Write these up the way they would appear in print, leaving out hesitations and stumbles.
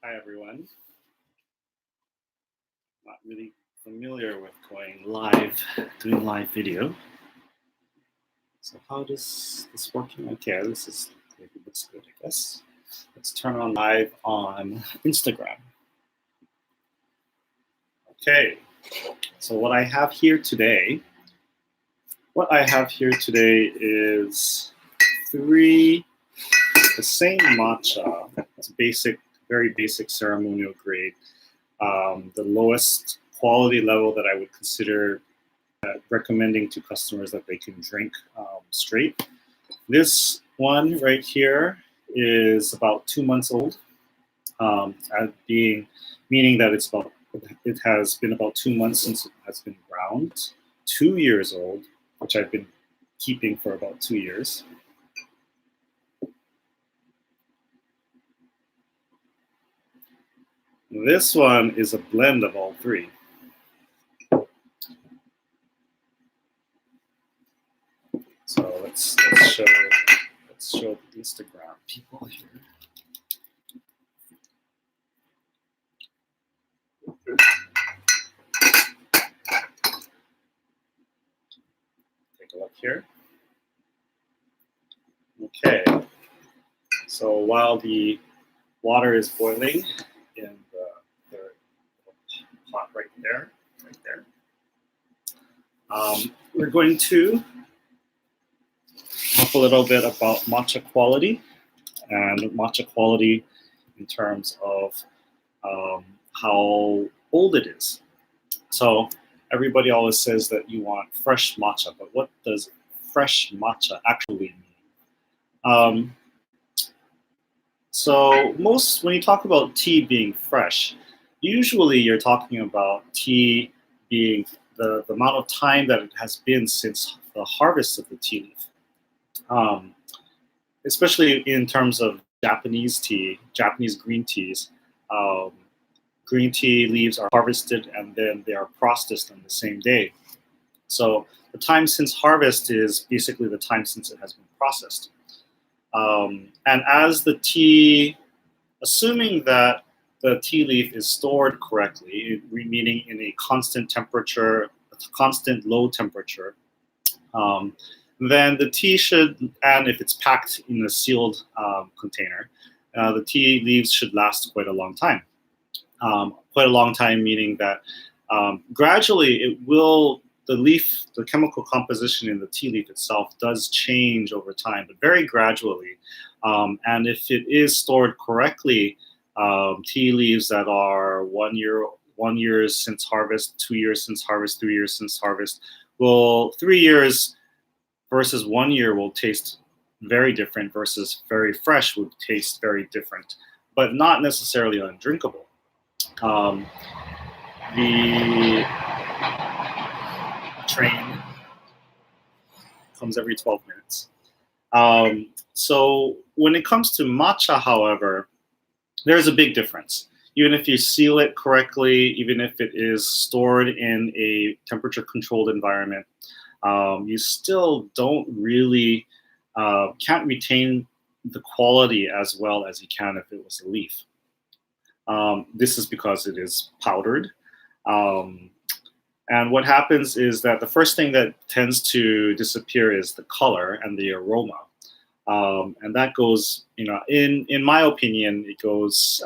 Hi everyone. Not really familiar with going live, doing live video. So how does this working? Okay, this looks good, I guess. Let's turn on live on Instagram. Okay, so what I have here today is the same matcha. It's basic, very basic ceremonial grade. The lowest quality level that I would consider recommending to customers that they can drink straight. This one right here is about 2 months old, meaning that it has been about 2 months since it has been ground. 2 years old, which I've been keeping for about 2 years. This one is a blend of all three. So let's show the Instagram people here. Take a look here. Okay. So while the water is boiling in the pot right there, we're going to talk a little bit about matcha quality, and matcha quality in terms of how old it is. So everybody always says that you want fresh matcha, but what does fresh matcha actually mean? So when you talk about tea being fresh, usually you're talking about tea being the amount of time that it has been since the harvest of the tea leaf. Especially in terms of Japanese tea, Japanese green teas. Green tea leaves are harvested and then they are processed on the same day. So the time since harvest is basically the time since it has been processed. And as the tea, assuming that the tea leaf is stored correctly, meaning in a constant temperature, constant low temperature, then the tea should, and if it's packed in a sealed container, the tea leaves should last quite a long time. Quite a long time, meaning that gradually the chemical composition in the tea leaf itself does change over time, but very gradually. And if it is stored correctly, tea leaves that are 1 year since harvest, 2 years since harvest, 3 years since harvest, 3 years versus 1 year will taste very different versus very fresh would taste very different, but not necessarily undrinkable. The train comes every 12 minutes. So when it comes to matcha, however, there's a big difference. Even if you seal it correctly, even if it is stored in a temperature-controlled environment, you still don't really can't retain the quality as well as you can if it was a leaf. This is because it is powdered. And what happens is that the first thing that tends to disappear is the color and the aroma. And that goes, in my opinion, it goes,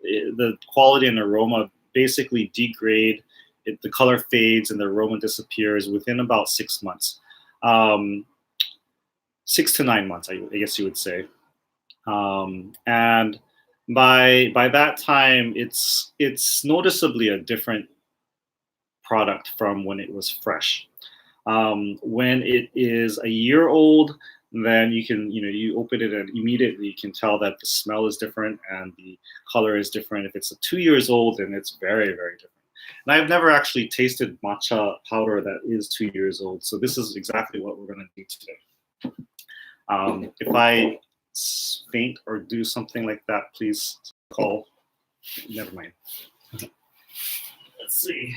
the quality and aroma basically degrade. The color fades and the aroma disappears within about 6 months. 6 to 9 months, I guess you would say. And by that time, it's noticeably a different product from when it was fresh. When it is a year old, then you open it and immediately you can tell that the smell is different and the color is different. If it's 2 years old, then it's very, very different. And I've never actually tasted matcha powder that is 2 years old, so this is exactly what we're going to do today. If I faint or do something like that, please call. Never mind. Let's see.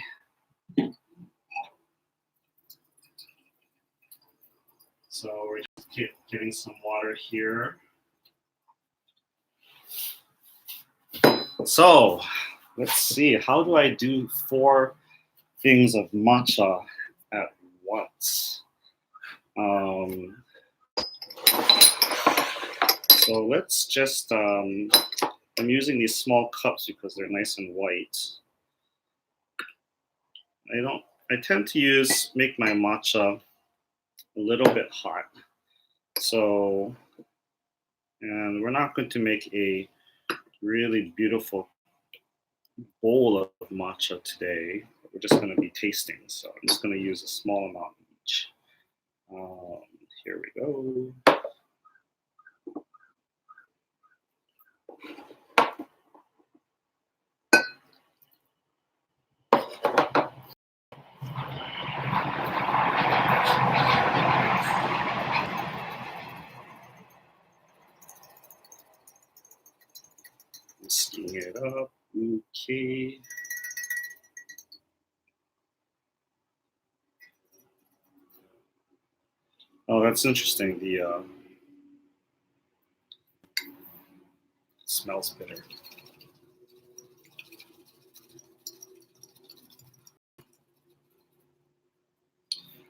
So we're just getting some water here. So let's see. How do I do 4 things of matcha at once? Um, so let's just. I'm using these small cups because they're nice and white. I don't. I tend to make my matcha a little bit hot. So, and we're not going to make a really beautiful bowl of matcha today. We're just going to be tasting. So I'm just going to use a small amount each. Um, Here we go. Whisking it up. Okay. Oh, that's interesting. The smells bitter.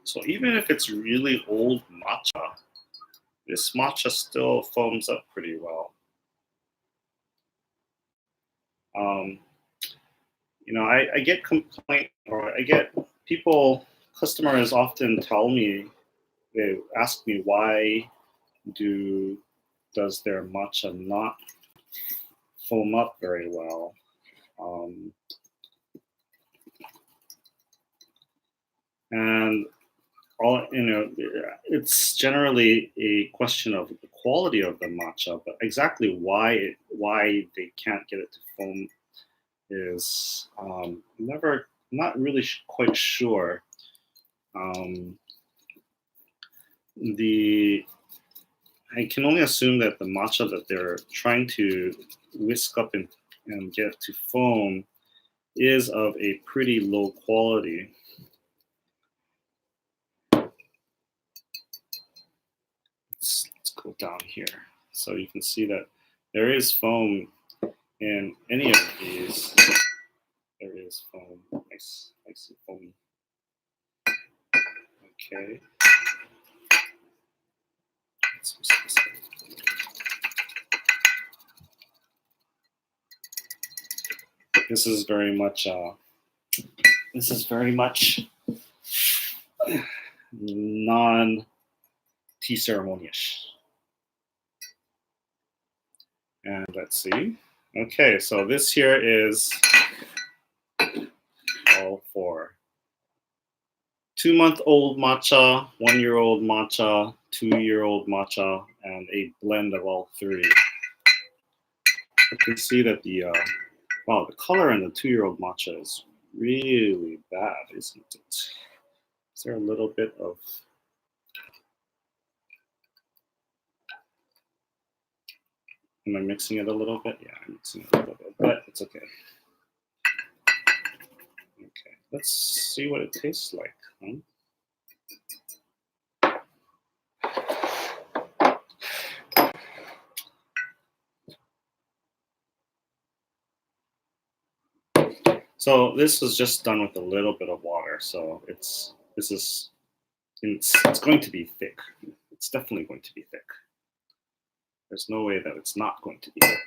So even if it's really old matcha, this matcha still foams up pretty well. Um, I get complaint or I get people, customers often tell me, they ask me why do does their matcha not foam up very well. Um, and it's generally a question of the quality of the matcha, but exactly why they can't get it to foam is never not really quite sure. Um, the I can only assume that the matcha that they're trying to whisk up and get to foam is of a pretty low quality. Let's go down here. So you can see that there is foam in any of these. There is foam. Nice and foamy. Okay. This is very much. This is very much non-tea ceremony-ish. And let's see. Okay, so this here is all for 2-month-old matcha, 1-year-old matcha, 2-year-old matcha, and a blend of all 3. You can see that wow, the color in the 2-year-old matcha is really bad, isn't it? Is there a little bit of... Am I mixing it a little bit? Yeah, I'm mixing it a little bit, but it's okay. Okay, let's see what it tastes like. Huh? So this was just done with a little bit of water. So it's going to be thick. It's definitely going to be thick. There's no way that it's not going to be thick.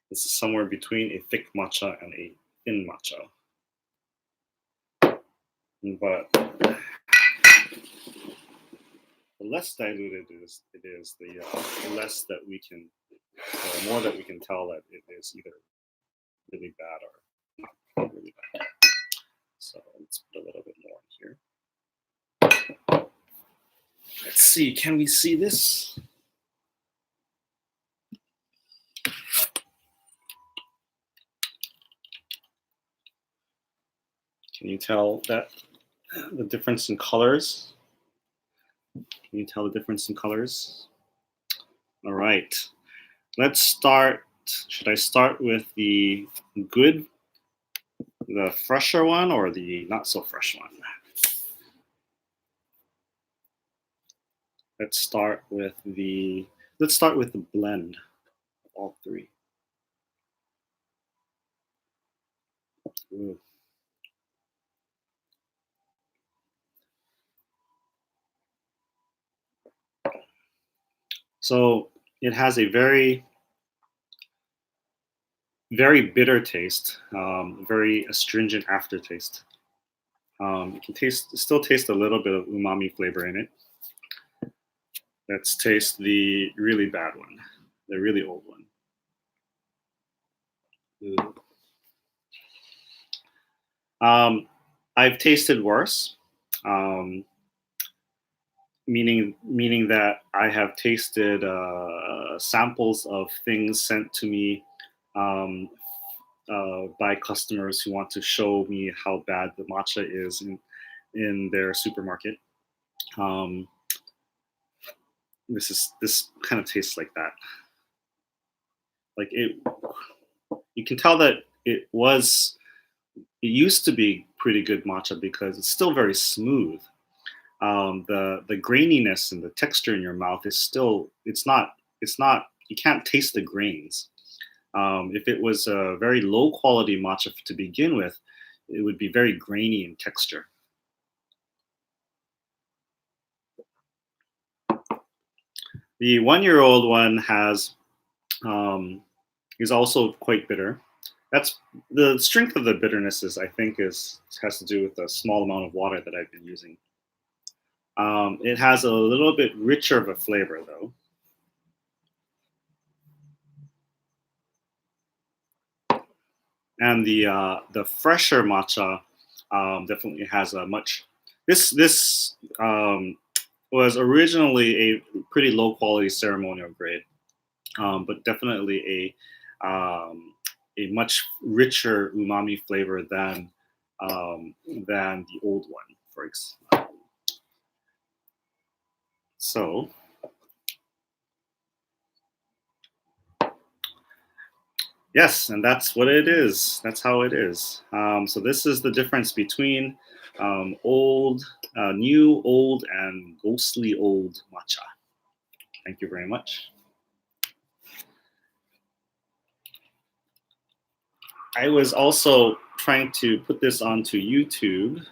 This is somewhere between a thick matcha and a thin matcha. But the less diluted it is, the less that we can, or more that we can tell that it is either really bad or not really bad. So let's put a little bit more in here. Let's see, can we see this? Can you tell that the difference in colors? Can you tell the difference in colors? All right. Let's start. Should I start with the fresher one, or the not so fresh one? Let's start with the blend of all 3. Ooh. So it has a very, very bitter taste, very astringent aftertaste. You can still taste a little bit of umami flavor in it. Let's taste the really bad one, the really old one. Ooh. I've tasted worse, um, meaning that I have tasted samples of things sent to me um, by customers who want to show me how bad the matcha is in their supermarket. Um, this kind of tastes like that. Like it, you can tell that it used to be pretty good matcha because it's still very smooth. The graininess and the texture in your mouth is still it's not you can't taste the grains. If it was a very low quality matcha to begin with, it would be very grainy in texture. The 1 year old one um, is also quite bitter. That's the strength of the bitterness is I think is has to do with the small amount of water that I've been using. It has a little bit richer of a flavor though. And the fresher matcha definitely has a much. This was originally a pretty low quality ceremonial grade, but definitely a much richer umami flavor than the old one, for example. So yes, and that's what it is. That's how it is. So this is the difference between new, old, and ghostly old matcha. Thank you very much. I was also trying to put this onto YouTube.